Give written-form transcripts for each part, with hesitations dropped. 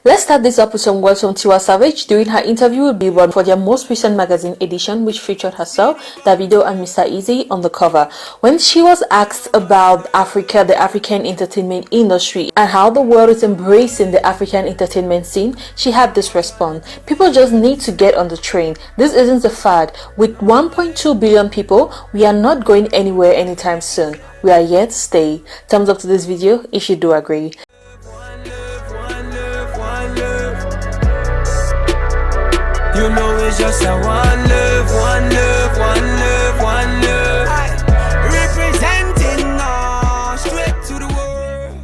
Let's start this up with some words from Tiwa Savage during her interview with Billboard for their most recent magazine edition, which featured herself, Davido and Mr. Eazy on the cover. When she was asked about Africa, the African entertainment industry, and how the world is embracing the African entertainment scene, she had this response: "People just need to get on the train. This isn't a fad. With 1.2 billion people, we are not going anywhere anytime soon. We are here to stay." Thumbs up to this video if you do agree. You know it's just a one love, one love, one love, one love. Representing us straight to the world.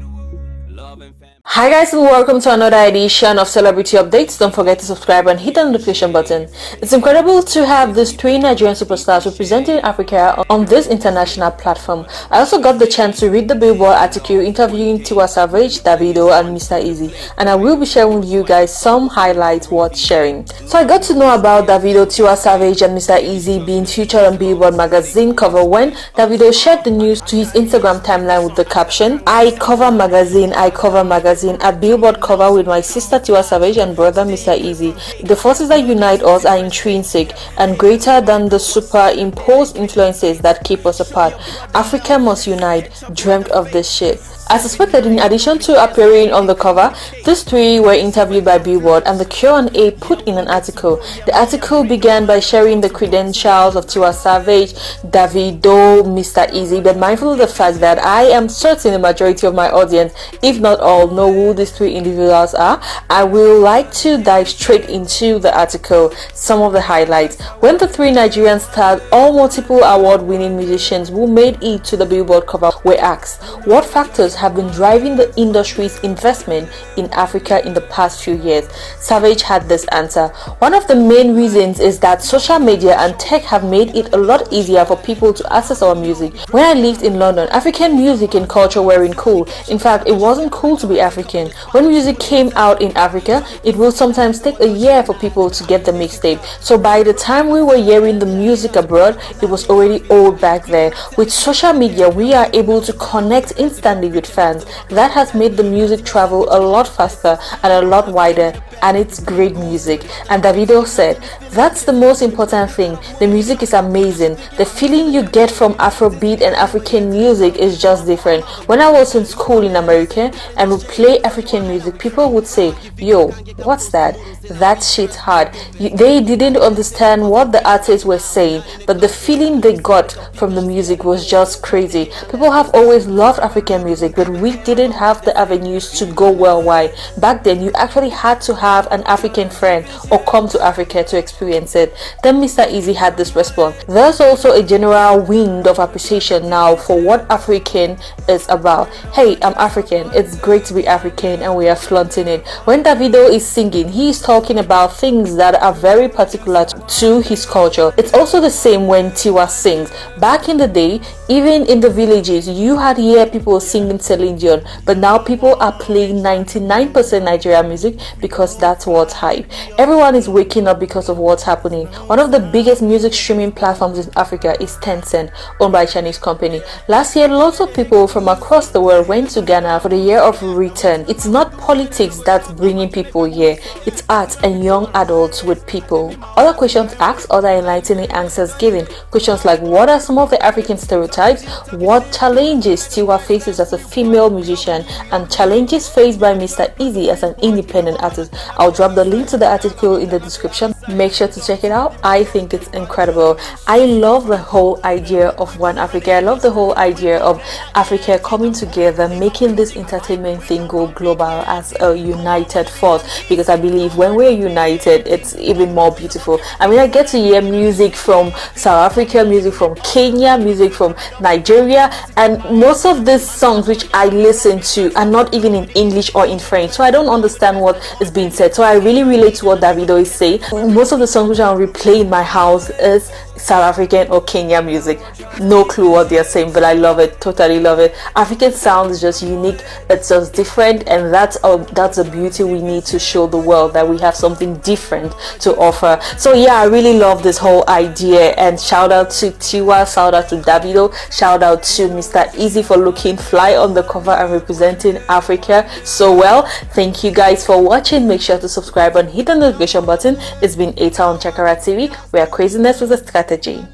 Love and family. Hi guys, and welcome to another edition of Celebrity Updates. Don't forget to subscribe and hit the notification button. It's incredible to have these three Nigerian superstars representing Africa on this international platform. I also got the chance to read the Billboard article interviewing Tiwa Savage, Davido and Mr. Eazy, and I will be sharing with you guys some highlights worth sharing. So I got to know about Davido, Tiwa Savage and Mr. Eazy being featured on Billboard magazine cover when Davido shared the news to his Instagram timeline with the caption, "I cover magazine, I cover magazine at Billboard cover with my sister Tiwa Savage and brother Mr. Eazy. The forces that unite us are intrinsic and greater than the superimposed influences that keep us apart. Africa must unite. Dreamt of this shit." As expected, in addition to appearing on the cover, these three were interviewed by Billboard and the Q&A put in an article. The article began by sharing the credentials of Tiwa Savage, Davido, Mr. Eazy, but mindful of the fact that I am certain the majority of my audience, if not all, know who these three individuals are, I will like to dive straight into the article. Some of the highlights: when the three Nigerian stars, all multiple award-winning musicians who made it to the Billboard cover, were asked what factors have been driving the industry's investment in Africa in the past few years, Savage had this answer: "One of the main reasons is that social media and tech have made it a lot easier for people to access our music. When I lived in London, African music and culture weren't cool. In fact, it wasn't cool to be African. When music came out in Africa, it will sometimes take a year for people to get the mixtape. So by the time we were hearing the music abroad, it was already old back there. With social media, we are able to connect instantly with fans. That has made the music travel a lot faster and a lot wider, and it's great music." And Davido said, "That's the most important thing. The music is amazing. The feeling you get from Afrobeat and African music is just different. When I was in school in America and would play African music, people would say, 'Yo, what's that? That shit's hard.' They didn't understand what the artists were saying, but the feeling they got from the music was just crazy. People have always loved African music, but we didn't have the avenues to go worldwide. Back then, you actually had to have an African friend or come to Africa to experience it." Then Mr. Eazy had this response: "There's also a general wind of appreciation now for what African is about. Hey, I'm African. It's great to be African and we are flaunting it." When Davido is singing, he is talking about things that are very particular to his culture. It's also the same when Tiwa sings. Back in the day, even in the villages, you had hear people singing Celine Dion, but now people are playing 99% Nigerian music because that's what's hype. Everyone is waking up because of what's happening. One of the biggest music streaming platforms in Africa is Tencent, owned by a Chinese company. Last year, lots of people from across the world went to Ghana for the year of return. It's not politics that's bringing people here, it's art and young adults with people. Other questions asked, other enlightening answers given. Questions like, what are some of the African stereotypes? What challenges Tiwa faces as a female musician, and challenges faced by Mr. Eazy as an independent artist? I'll drop the link to the article in the description. Make sure to check it out. I think it's incredible. I love the whole idea of One Africa. I love the whole idea of Africa coming together, making this entertainment thing go global as a united force, because I believe when we're united, it's even more beautiful. I mean, I get to hear music from South Africa, music from Kenya, music from Nigeria, and most of these songs which I listen to are not even in English or in French, so I don't understand what is being said. So I really relate to what Davido is saying. Most of the songs which I'll replay in my house is South African or Kenya music. No clue what they're saying, but I love it, totally love it. African sound is just unique, it's just different, and that's a beauty we need to show the world, that we have something different to offer. So yeah, I really love this whole idea, and shout out to Tiwa, shout out to Davido, shout out to Mr. Eazy for looking fly on the cover and representing Africa so well. Thank you guys for watching. Make sure to subscribe and hit the notification button. It's been Eta on Chakara TV, where craziness was a strategy.